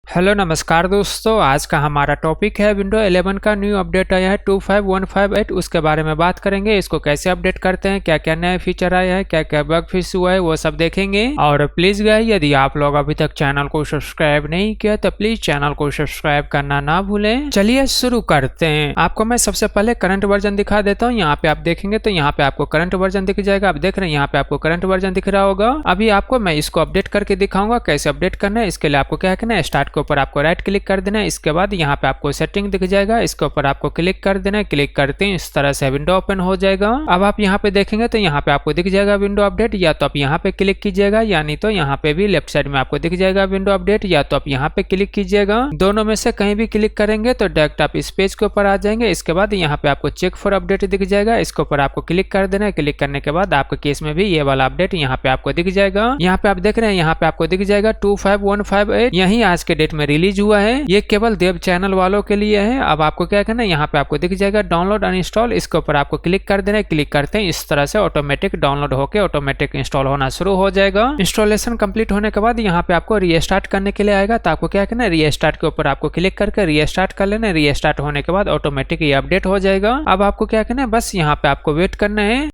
Hello नमस्कार दोस्तों। आज का हमारा टॉपिक है विंडो 11 का न्यू अपडेट आया है 25158। उसके बारे में बात करेंगे। इसको कैसे अपडेट करते हैं, क्या क्या नया फीचर आया है, क्या क्या बग फिक्स हुआ है, वो सब देखेंगे। और प्लीज गाइस, यदि आप लोग अभी तक चैनल को सब्सक्राइब नहीं किया तो प्लीज चैनल को सब्सक्राइब करना ना भूलें। चलिए शुरू करते हैं। आपको मैं सबसे पहले करंट वर्जन दिखा देता हूँ। यहाँ पे आप देखेंगे तो यहाँ पे आपको करंट वर्जन दिख जाएगा। आप देख रहे हैं यहाँ पे आपको करंट वर्जन दिख रहा होगा। अभी आपको मैं इसको अपडेट करके दिखाऊंगा कैसे अपडेट करना है। इसके लिए आपको क्या करना है, स्टार्ट के ऊपर आपको राइट क्लिक कर देना है। इसके बाद यहाँ पे आपको सेटिंग दिख जाएगा, इसके ऊपर आपको क्लिक कर देना है। क्लिक करते हैं इस तरह से विंडो ओपन हो जाएगा। अब आप यहाँ पे देखेंगे तो यहाँ पे आपको दिख जाएगा विंडो अपडेट। या तो आप यहाँ पे क्लिक कीजिएगा, यानी तो यहाँ पे भी लेफ्ट साइड में आपको दिख जाएगा विंडो अपडेट, या तो आप यहाँ पे क्लिक कीजिएगा। दोनों में से कहीं भी क्लिक करेंगे तो डायरेक्ट आप इस पेज के ऊपर आ जाएंगे। इसके बाद यहाँ पे आपको चेक फॉर अपडेट दिख जाएगा, इसके ऊपर आपको क्लिक कर देना है। क्लिक करने के बाद आपके केस में भी ये वाला अपडेट यहाँ पे आपको दिख जाएगा। यहाँ पे आप देख रहे हैं यहाँ पे आपको दिख जाएगा 25158। यही आज के डेट में रिलीज हुआ है। ये केवल देव चैनल वालों के लिए है। अब आपको क्या करना है, यहाँ पे आपको दिख जाएगा डाउनलोड अनइंस्टॉल। इसके ऊपर आपको क्लिक कर देना है। क्लिक करते हैं इस तरह से ऑटोमेटिक डाउनलोड होकर ऑटोमेटिक इंस्टॉल होना शुरू हो जाएगा। इंस्टॉलेशन कंप्लीट होने के बाद यहाँ पे आपको रीस्टार्ट करने के लिए आएगा। तो आपको क्या करना है, रीस्टार्ट के ऊपर आपको क्लिक करके रीस्टार्ट कर लेना है। रीस्टार्ट होने के बाद ऑटोमेटिक ये अपडेट हो जाएगा। अब आपको क्या करना है, बस यहाँ पे आपको वेट करना है।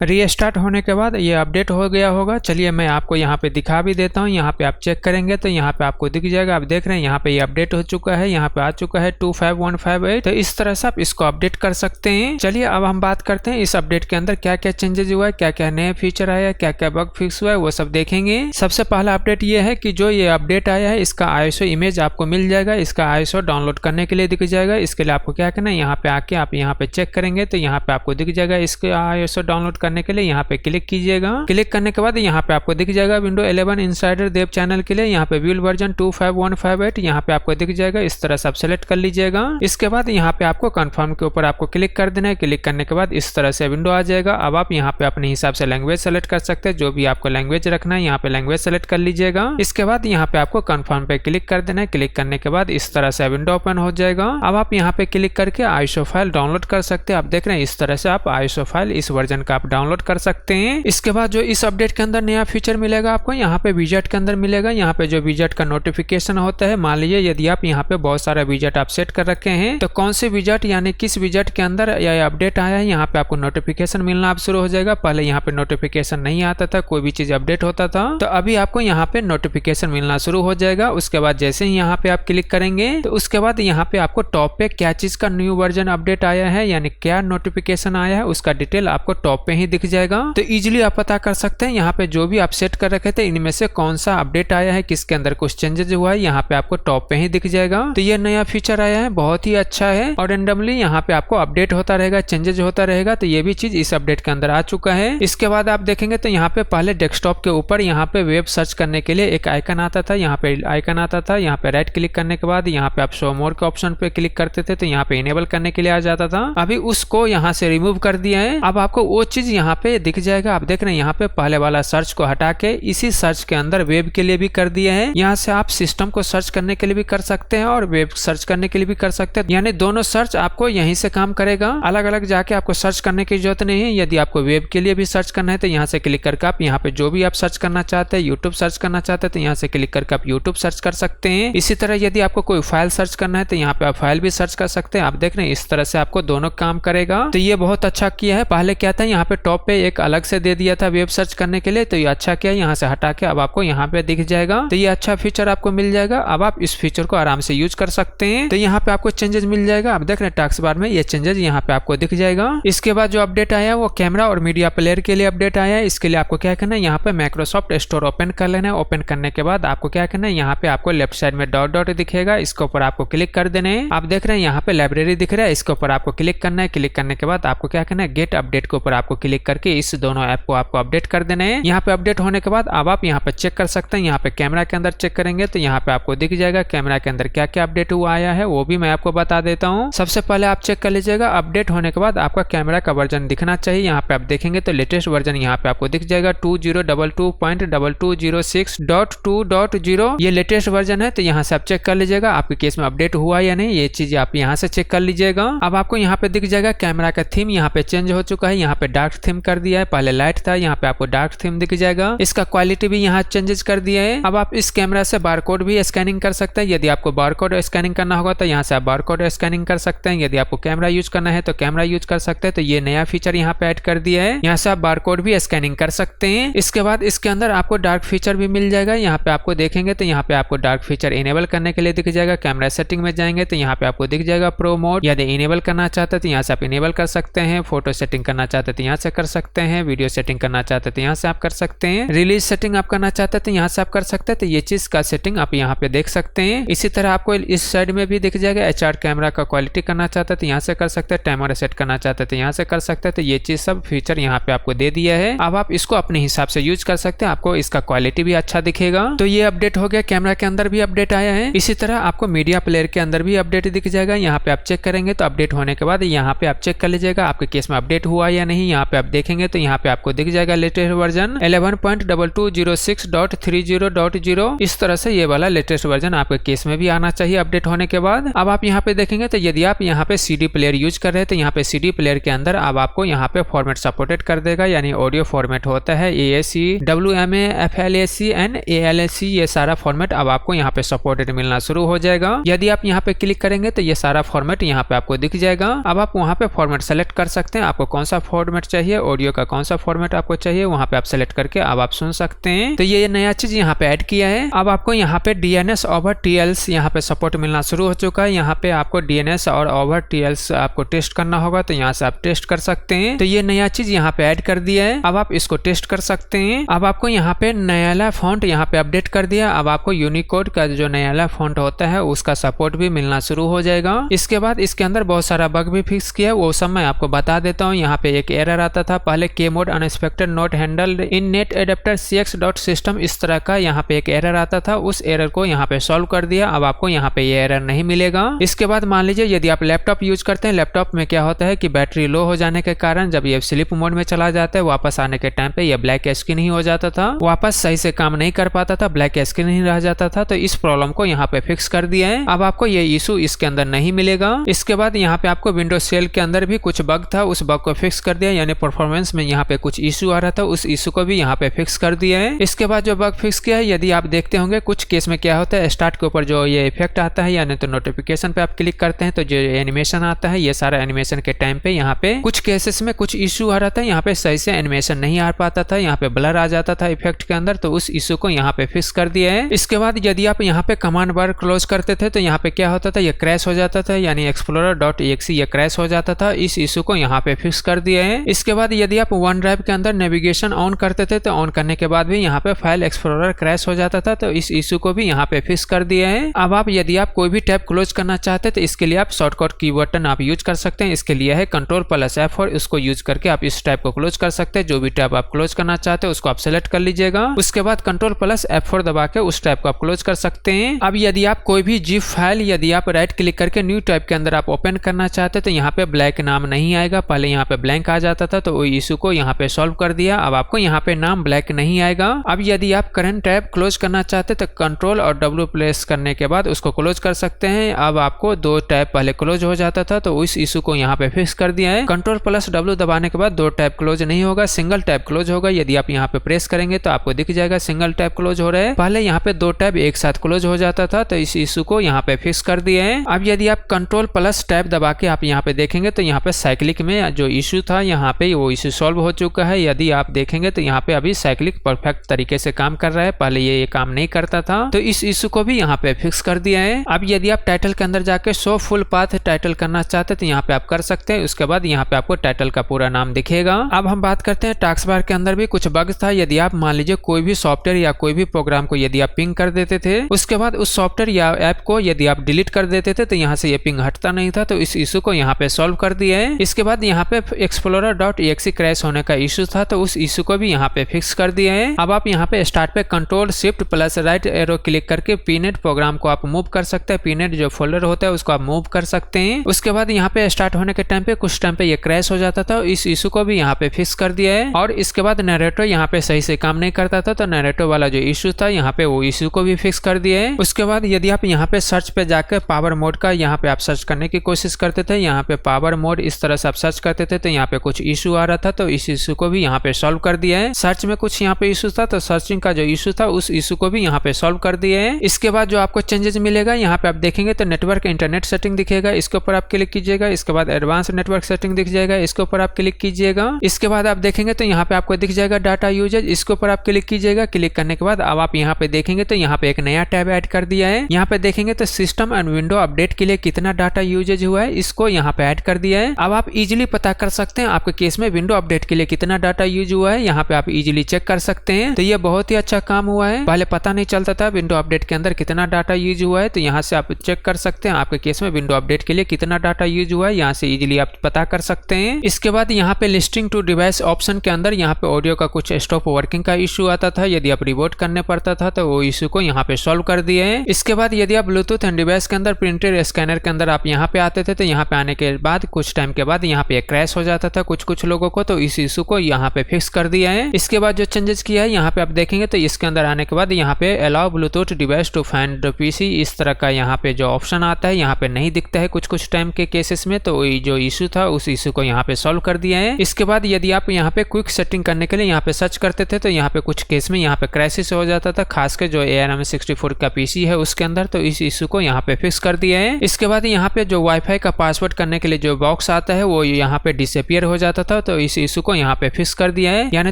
रीस्टार्ट होने के बाद ये अपडेट हो गया होगा। चलिए मैं आपको यहाँ पे दिखा भी देता हूँ। यहाँ पे आप चेक करेंगे तो यहाँ पे आपको दिख जाएगा। आप देख रहे हैं यहाँ पे ये अपडेट हो चुका है, यहाँ पे आ चुका है 25158। तो इस तरह से आप इसको अपडेट कर सकते हैं। चलिए अब हम बात करते हैं इस अपडेट के अंदर क्या क्या चेंजेस हुआ है, क्या क्या नए फीचर आया है, क्या क्या बग फिक्स हुआ है, वो सब देखेंगे। सबसे पहला अपडेट ये है कि जो ये अपडेट आया है इसका ISO इमेज आपको मिल जाएगा। इसका ISO डाउनलोड करने के लिए दिख जाएगा। इसके लिए आपको क्या करना है, यहाँ पे आके आप यहाँ पे चेक करेंगे तो यहाँ पे आपको दिख जाएगा। इसके ISO डाउनलोड करने के लिए यहाँ पे क्लिक कीजिएगा। क्लिक करने के बाद यहाँ पे आपको दिख जाएगा विंडो 11 इनसाइडर देव चैनल के लिए यहाँ पे बिल्ड वर्जन 25158 यहाँ पे आपको दिख जाएगा। इस तरह से आप सेलेक्ट कर लीजिएगा। इसके बाद यहाँ पे आपको कंफर्म के ऊपर आपको क्लिक कर देना है। क्लिक करने के बाद इस तरह से विंडो आ जाएगा। अब आप यहाँ पे अपने हिसाब से लैंग्वेज सेलेक्ट कर सकते हैं, जो भी आपको लैंग्वेज रखना है यहाँ पे लैंग्वेज सेलेक्ट कर लीजिएगा। इसके बाद यहाँ पे आपको कंफर्म पे क्लिक कर देना है। क्लिक करने के बाद इस तरह से विंडो ओपन हो जाएगा। अब आप यहाँ पे क्लिक करके ISO फाइल डाउनलोड कर सकते हैं। आप देख रहे हैं इस तरह से आप ISO फाइल इस वर्जन का आप डाउनलोड कर सकते हैं। इसके बाद जो इस अपडेट के अंदर नया फीचर मिलेगा आपको यहाँ पे विजेट के अंदर मिलेगा। यहाँ पे जो विजेट का नोटिफिकेशन होता है, मान लीजिए यदि आप यहाँ पे बहुत सारा विजेट आप सेट कर रखे हैं तो कौन से विजेट यानी किस विजेट के अंदर यह अपडेट आया है यहाँ पे आपको नोटिफिकेशन मिलना आप शुरू हो जाएगा। पहले यहाँ पे नोटिफिकेशन नहीं आता था, कोई भी चीज अपडेट होता था, तो अभी आपको यहाँ पे नोटिफिकेशन मिलना शुरू हो जाएगा। उसके बाद जैसे ही यहाँ पे आप क्लिक करेंगे तो उसके बाद यहाँ पे आपको टॉप पे क्या चीज का न्यू वर्जन अपडेट आया है यानी क्या नोटिफिकेशन आया है उसका डिटेल आपको टॉप पे ही दिख जाएगा। तो इजिली आप पता कर सकते हैं यहाँ पे जो भी आप सेट कर रखे थे इनमें से कौन सा अपडेट आया है, किसके अंदर कुछ चेंजेस हुआ है, यहाँ पे आपको टॉप पे ही दिख जाएगा। तो ये नया फीचर आया है, बहुत ही अच्छा है और रेंडमली यहाँ पे आपको अपडेट होता रहेगा, चेंजेस होता रहेगा। तो ये भी चीज इस अपडेट के अंदर आ चुका है। इसके बाद आप देखेंगे तो यहाँ पे पहले डेस्कटॉप के ऊपर यहाँ पे वेब सर्च करने के लिए एक आइकन आता था, यहाँ पे आइकन आता था। यहाँ पे राइट क्लिक करने के बाद यहाँ पे आप शो मोर के ऑप्शन पे क्लिक करते थे तो यहाँ पे इनेबल करने के लिए आ जाता था। अभी उसको यहाँ से रिमूव कर दिया है। अब आपको वो चीज यहाँ पे दिख जाएगा। आप देख रहे हैं यहाँ पे पहले वाला सर्च को हटा के इसी सर्च के अंदर वेब के लिए भी कर दिया है। यहाँ से आप सिस्टम को सर्च करने के लिए भी कर सकते हैं और वेब सर्च करने के लिए भी कर सकते हैं, यानी दोनों सर्च आपको यहीं से काम करेगा। अलग अलग जाके आपको सर्च करने की जरूरत नहीं है। यदि आपको वेब के लिए भी सर्च करना है तो यहाँ से क्लिक करके आप यहाँ पे जो भी आप सर्च करना चाहते हैं, यूट्यूब सर्च करना चाहते हैं तो यहाँ से क्लिक करके आप यूट्यूब सर्च कर सकते हैं। इसी तरह यदि आपको कोई फाइल सर्च करना है तो यहाँ पे आप फाइल भी सर्च कर सकते हैं। आप देख रहे हैं इस तरह से आपको दोनों काम करेगा। तो ये बहुत अच्छा किया है। पहले क्या था यहाँ पे टॉप पे एक अलग से दे दिया था वेब सर्च करने के लिए, तो ये अच्छा किया। यहाँ से हटा के अब आपको यहाँ पे दिख जाएगा। तो ये अच्छा फीचर आपको मिल जाएगा। अब आप इस फीचर को आराम से यूज कर सकते हैं। तो यहाँ पे आपको चेंजेस मिल जाएगा। आप देख रहे हैं टास्क बार में ये चेंजेस यहाँ पे आपको दिख जाएगा। इसके बाद जो अपडेट आया है वो कैमरा और मीडिया प्लेयर के लिए अपडेट आया है। इसके लिए आपको क्या करना है, यहाँ पे माइक्रोसॉफ्ट स्टोर ओपन कर लेना है। ओपन करने के बाद आपको क्या करना है, यहाँ पे आपको लेफ्ट साइड में डॉट डॉट दिखेगा, इसके ऊपर आपको क्लिक कर देना है। आप देख रहे हैं यहाँ पे लाइब्रेरी दिख रहा है, इसके ऊपर आपको क्लिक करना है। क्लिक करने के बाद आपको क्या करना है, गेट अपडेट के ऊपर आपको क्लिक करके इस दोनों ऐप को आपको अपडेट कर देना है। यहाँ पे अपडेट होने के बाद अब आप यहाँ पे चेक कर सकते हैं। यहाँ पे कैमरा के अंदर चेक करेंगे तो यहाँ पे आपको दिख जाएगा कैमरा के अंदर क्या क्या अपडेट हुआ आया है, वो भी मैं आपको बता देता हूँ। सबसे पहले आप चेक कर लीजिएगा। अपडेट होने के बाद आपका कैमरा का वर्जन दिखना चाहिए। यहाँ पे आप देखेंगे तो लेटेस्ट वर्जन यहाँ पे आपको दिख जाएगा 2022.2206.2.0 ये लेटेस्ट वर्जन है। तो यहाँ से आप चेक कर लीजिएगा आपके केस में अपडेट हुआ या नहीं, ये चीज आप यहाँ से चेक कर लीजिएगा। अब आपको यहाँ पे दिख जाएगा कैमरा का थीम यहाँ पे चेंज हो चुका है। यहाँ पे डार्क थीम कर दिया है, पहले लाइट था, यहाँ पे आपको डार्क थीम दिख जाएगा। इसका क्वालिटी भी यहाँ चेंजेस कर दिया है। अब आप इस कैमरा से बारकोड भी स्कैनिंग कर सकते हैं। यदि आपको बारकोड स्कैनिंग करना होगा तो यहाँ से आप बारकोड स्कैनिंग कर सकते हैं। यदि आपको कैमरा यूज करना है तो कैमरा यूज कर सकते हैं। तो ये नया फीचर यहाँ पे ऐड कर दिया है। यहाँ से आप बारकोड भी स्कैनिंग कर सकते हैं। इसके बाद इसके अंदर आपको डार्क फीचर भी मिल जाएगा। यहाँ पे आपको देखेंगे तो यहाँ पे आपको डार्क फीचर इनेबल करने के लिए दिख जाएगा। कैमरा सेटिंग में जाएंगे तो यहाँ पे आपको दिख जाएगा प्रो मोड। यदि इनेबल करना चाहते हैं तो यहाँ से आप इनेबल कर सकते हैं। फोटो सेटिंग करना चाहते हैं तो यहाँ से कर सकते हैं। वीडियो सेटिंग करना चाहते हैं तो यहाँ से आप कर सकते हैं। रिलीज सेटिंग आप करना चाहते हैं तो यहाँ से आप कर सकते हैं। तो ये चीज का सेटिंग आप यहाँ पे देख सकते हैं। इसी तरह आपको इस साइड में भी दिख जाएगा। HR कैमरा का क्वालिटी करना चाहते हैं तो यहाँ से कर सकते हैं। टाइमर सेट करना चाहते हैं तो यहाँ से कर सकते हैं। तो ये चीज सब फीचर यहाँ पे आपको दे दिया है। अब आप इसको अपने हिसाब से यूज कर सकते हैं। आपको इसका क्वालिटी भी अच्छा दिखेगा। तो ये अपडेट हो गया। कैमरा के अंदर भी अपडेट आया है। इसी तरह आपको मीडिया प्लेयर के अंदर भी अपडेट दिख जाएगा। यहाँ पे आप चेक करेंगे तो अपडेट होने के बाद यहाँ पे आप चेक कर लीजिएगा आपके केस में अपडेट हुआ या नहीं। यहाँ पे आप देखेंगे तो यहाँ पे आपको दिख जाएगा लेटेस्ट वर्जन 11.2206.30.0। इस तरह से ये वाला लेटेस्ट वर्जन आपके केस में भी आना चाहिए अपडेट होने के बाद। अब आप यहाँ पे देखेंगे तो यदि आप यहाँ पे CD प्लेयर यूज कर रहे हैं तो यहाँ पे CD प्लेयर के अंदर अब आपको यहाँ पे फॉर्मेट सपोर्टेड कर देगा, यानी ऑडियो फॉर्मेट होता है AAC, WMA, FLAC and ALAC, ये सारा फॉर्मेट अब आपको यहाँ पे सपोर्टेड मिलना शुरू हो जाएगा। यदि आप यहाँ पे क्लिक करेंगे तो ये सारा फॉर्मेट यहाँ पे आपको दिख जाएगा। अब आप वहाँ पे फॉर्मेट सेलेक्ट कर सकते हैं, आपको कौन सा फॉर्मेट चाहिए चाहिए, ऑडियो का कौन सा फॉर्मेट आपको चाहिए, वहाँ पे आप सेलेक्ट करके अब आप सुन सकते हैं। तो ये नया चीज यहाँ पे ऐड किया है। अब आपको यहाँ पे DNS ओवर TLS यहाँ पे सपोर्ट मिलना शुरू हो चुका है। यहाँ पे आपको DNS और ओवर TLS आपको टेस्ट करना होगा, तो यहाँ से आप टेस्ट कर सकते हैं। तो ये नया चीज यहाँ पे ऐड कर दिया है। अब आप इसको टेस्ट कर सकते हैं। अब आपको यहाँ पे नयाला फॉन्ट यहाँ पे अपडेट कर दिया। अब आपको यूनिकोड का जो नयाला फॉन्ट होता है उसका सपोर्ट भी मिलना शुरू हो जाएगा। इसके बाद इसके अंदर बहुत सारा बग भी फिक्स किया है, वो सब मैं आपको बता देता हूँ। यहाँ पे एक एरर आता था पहले, Kmode unexpected not handled in net adapter cx.system, इस तरह का यहाँ पे एक एरर आता था। उस एरर को यहाँ पे सॉल्व कर दिया। अब आपको यहाँ पे ये एरर नहीं मिलेगा। इसके बाद मान लीजिए यदि आप लैपटॉप यूज करते हैं, लैपटॉप में क्या होता है कि बैटरी लो हो जाने के कारण जब ये स्लीप मोड में चला जाता है, वापस आने के टाइम पे ये ब्लैक स्क्रीन ही हो जाता था, वापस सही से काम नहीं कर पाता था, ब्लैक स्क्रीन ही रह जाता था। तो इस प्रॉब्लम को यहाँ पे फिक्स कर दिया है। अब आपको ये इशू इसके अंदर नहीं मिलेगा। इसके बाद यहाँ पे आपको विंडोज सेल के अंदर भी कुछ बग था, उस बग को फिक्स कर दिया, यानी परफॉर्मेंस में यहाँ पे कुछ इशू आ रहा था, उस इशू को भी यहाँ पे फिक्स कर दिया है। इसके बाद जो बग फिक्स किया है, यदि आप देखते होंगे कुछ केस में क्या होता है, स्टार्ट के ऊपर जो ये इफेक्ट आता है यानी तो नोटिफिकेशन पे आप क्लिक करते हैं तो जो एनिमेशन आता है, ये सारा एनिमेशन के टाइम पे यहाँ पे कुछ केसेस में कुछ इशू आ रहा था, यहाँ पे सही से एनिमेशन नहीं आ पाता था, यहाँ पे ब्लर आ जाता था इफेक्ट के अंदर, तो उस इशू को यहाँ पे फिक्स कर दिया है। इसके बाद यदि आप यहाँ पे कमांड बार क्लोज करते थे तो यहाँ पे क्या होता था, ये क्रैश हो जाता था, यानी explorer.exe ये क्रैश हो जाता था। इस इशू को यहाँ पे फिक्स कर दिया है। इसके बाद यदि आप वन ड्राइव के अंदर नेविगेशन ऑन करते थे तो ऑन करने के बाद भी यहाँ पे फाइल एक्सप्लोरर क्रैश हो जाता था, तो इस इशू को भी यहाँ पे फिक्स कर दिया है। अब आप यदि आप कोई भी टैब क्लोज करना चाहते हैं तो इसके लिए आप शॉर्टकट की बटन आप यूज कर सकते हैं। इसके लिए है Ctrl+F4, उसको यूज करके आप इस टैब को क्लोज कर सकते हैं। जो भी टैब आप क्लोज करना चाहते हैं उसको आप सेलेक्ट कर लीजिएगा, उसके बाद Ctrl+F4 दबा के उस टैब को आप क्लोज कर सकते हैं। अब यदि आप कोई भी जिप फाइल यदि आप राइट क्लिक करके न्यू टैब के अंदर आप ओपन करना चाहते हैं तो यहाँ पे ब्लैक नाम नहीं आएगा, पहले यहाँ पे ब्लैंक आ जाता था, तो वो इशू को यहाँ पे सॉल्व कर दिया। अब आपको यहाँ पे नाम ब्लैक नहीं आएगा। अब यदि आप करंट टैब क्लोज करना चाहते हैं तो Ctrl और W प्रेस करने के बाद उसको क्लोज कर सकते हैं। अब आपको दो टैब पहले क्लोज हो जाता था, तो उस इशू को यहाँ पे फिक्स कर दिया है। Ctrl+W दबाने के बाद दो टैब क्लोज नहीं होगा, सिंगल टैब क्लोज होगा। यदि आप यहाँ पे प्रेस करेंगे तो आपको दिख जाएगा सिंगल टैब क्लोज हो रहा है, पहले यहाँ पे दो टैब एक साथ क्लोज हो जाता था, तो इस इशू को यहाँ पे फिक्स कर दिया है। अब यदि आप Ctrl+Tab दबा के आप यहाँ पे देखेंगे तो यहाँ पे साइक्लिक में जो इशू था यहाँ पे वो इशू सॉल्व हो चुका है। यदि आप देखेंगे तो यहाँ पे अभी साइक्लिक परफेक्ट तरीके से काम कर रहा है, पहले ये काम नहीं करता था, तो इस इशू को भी यहाँ पे फिक्स कर दिया है। अब यदि आप टाइटल के अंदर जाके शो फुल पाथ टाइटल करना चाहते हैं तो यहाँ पे आप कर सकते हैं, उसके बाद यहाँ पे आपको टाइटल का पूरा नाम दिखेगा। अब हम बात करते हैं टास्क बार के अंदर भी कुछ बग था। यदि आप मान लीजिए कोई भी सॉफ्टवेयर या कोई भी प्रोग्राम को यदि आप पिंग कर देते थे, उसके बाद उस सॉफ्टवेयर या ऐप को यदि आप डिलीट कर देते थे तो यहाँ से ये पिंग हटता नहीं था, तो इस इशू को यहाँ पे सॉल्व कर दिया है। इसके बाद यहाँ पे explorer.exe क्रैश होने का इशू था, तो उस इशू को भी यहाँ पे फिक्स कर दिया है। अब आप यहाँ पे स्टार्ट पे Ctrl+Shift+राइट एरो क्लिक करके पीनेट प्रोग्राम को आप मूव कर सकते हैं, पीनेट जो फोल्डर होता है उसको आप मूव कर सकते हैं। उसके बाद यहाँ पे स्टार्ट होने के टाइम पे कुछ टाइम पे ये क्रैश हो जाता था, इस इशू को भी यहाँ पे फिक्स कर दिया है। और इसके बाद नरेटो यहाँ पे सही से काम नहीं करता था, तो नरेटो वाला जो इशू था यहाँ पे वो इशू को भी फिक्स कर दिया है। उसके बाद यदि आप यहाँ पे सर्च पे जाकर पावर मोड का यहाँ पे आप सर्च करने की कोशिश करते थे, यहाँ पे पावर मोड इस तरह से आप सर्च करते थे तो यहाँ पे कुछ इशू आ रहा था, तो इस इशू को भी यहाँ पे सॉल्व कर दिया है। सर्च में कुछ यहाँ पे इशू था, तो सर्चिंग का जो इशू था उस इशू को भी यहाँ पे सॉल्व कर दिया है। इसके बाद जो आपको चेंजेस मिलेगा यहाँ पे आप देखेंगे तो नेटवर्क इंटरनेट सेटिंग दिखेगा, इसके ऊपर आप क्लिक कीजिएगा। इसके बाद एडवांस नेटवर्क सेटिंग दिख जाएगा, इसके ऊपर आप क्लिक कीजिएगा। इसके बाद आप देखेंगे तो यहाँ पे आपको दिख जाएगा डाटा यूजेज, इसके ऊपर आप क्लिक कीजिएगा। क्लिक करने के बाद अब आप यहाँ पे देखेंगे तो यहाँ पे एक नया टैब ऐड कर दिया है। यहाँ पे देखेंगे तो सिस्टम एंड विंडो अपडेट के लिए कितना डाटा यूजेज हुआ है, इसको यहाँ पे ऐड कर दिया है। अब आप इजीली पता कर सकते हैं आपके केस में विंडो अपडेट के लिए कितना डाटा यूज हुआ है, यहाँ पे आप इजीली चेक कर सकते हैं। तो ये बहुत ही अच्छा काम हुआ है, पहले पता नहीं चलता था विंडो अपडेट के अंदर कितना डाटा यूज हुआ है, तो यहाँ से आप चेक कर सकते हैं आपके केस में विंडो अपडेट के लिए कितना डाटा यूज हुआ है, यहाँ से इजीली आप पता कर सकते हैं। इसके बाद यहाँ पे लिस्टिंग टू डिवाइस ऑप्शन के अंदर यहाँ पे ऑडियो का कुछ स्टॉप वर्किंग का इशू आता था, यदि आप रिबूट करने पड़ता था तो वो इशू को यहाँ पे सॉल्व कर दिए है। इसके बाद यदि आप ब्लूटूथ एंड डिवाइस के अंदर प्रिंटेड स्कैनर के अंदर आप यहाँ पे आते थे तो यहाँ पे आने के बाद कुछ टाइम के बाद यहाँ पे क्रैश हो जाता था कुछ लोगों को, तो इस इशू को यहाँ पे फिक्स कर दिया है। इसके बाद जो चेंजेस किया है यहाँ पे आप देखेंगे तो इसके अंदर आने के बाद यहाँ पे allow Bluetooth device to find PC इस तरह का यहाँ पे जो ऑप्शन आता है यहाँ पे नहीं दिखता है कुछ टाइम के केसेस में, तो जो इशू था उस इशू को यहाँ पे सॉल्व कर दिया है। इसके बाद यदि आप यहाँ पे क्विक सेटिंग करने के लिए यहाँ पे सर्च करते थे तो यहाँ पे कुछ केस में यहाँ पे क्रैशेस हो जाता था, खासकर जो ARM64 का पीसी है उसके अंदर, तो इस इशू को यहाँ पे फिक्स कर दिया है। इसके बाद यहाँ पे जो वाईफाई का पासवर्ड करने के लिए जो बॉक्स आता है वो यहाँ पे डिसअपियर हो जाता था, था, तो इस इशू को यहाँ पे फिक्स कर दिया है। यानी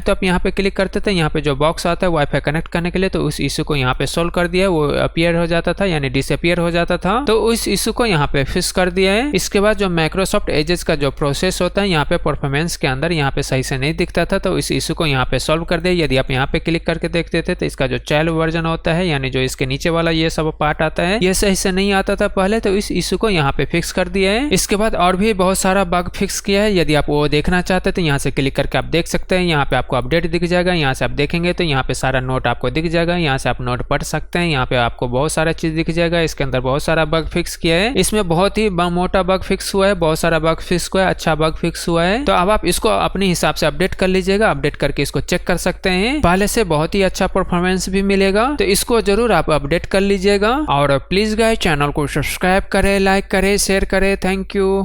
तो आप यहाँ पे क्लिक करते थे, यहाँ पे जो बॉक्स आता है वाईफाई कनेक्ट करने के लिए, तो उस इशू को यहाँ पे सोल्व कर दिया है। वो अपीयर हो जाता था यानी डिसअपीयर हो जाता था, तो उस इशू को यहाँ पे फिक्स कर दिया है। इसके बाद जो माइक्रोसॉफ्ट एजेस का जो प्रोसेस होता है यहाँ पे परफॉर्मेंस के अंदर यहाँ पे सही से नहीं दिखता था, तो इस इशू को यहाँ पे सोल्व कर दिया। यदि आप यहाँ पे क्लिक करके देखते थे तो इसका जो चाइल्ड वर्जन होता है यानी जो इसके नीचे वाला ये सब पार्ट आता है, ये सही से नहीं आता था पहले, तो इस इशू को यहाँ पे फिक्स कर दिया है। इसके बाद और भी बहुत सारा बग फिक्स किया है। यदि आप वो देखना चाहते हैं तो यहाँ से क्लिक करके आप देख सकते हैं। यहाँ पे आपको अपडेट दिख जाएगा, यहाँ से आप देखेंगे तो यहाँ पे सारा नोट आपको दिख जाएगा, यहाँ से आप नोट पढ़ सकते हैं। यहाँ पे आपको बहुत सारा चीज दिख जाएगा। इसके अंदर बहुत सारा बग फिक्स किया है। इसमें बहुत ही मोटा बग फिक्स हुआ है, बहुत सारा बग फिक्स हुआ है, अच्छा बग फिक्स हुआ है। तो अब आप इसको अपने हिसाब से अपडेट कर लीजिएगा, अपडेट करके इसको चेक कर सकते हैं। पहले से बहुत ही अच्छा परफॉर्मेंस भी मिलेगा, तो इसको जरूर आप अपडेट कर लीजिएगा। और प्लीज गाइस चैनल को सब्सक्राइब करें, लाइक करें, शेयर करें। Thank you.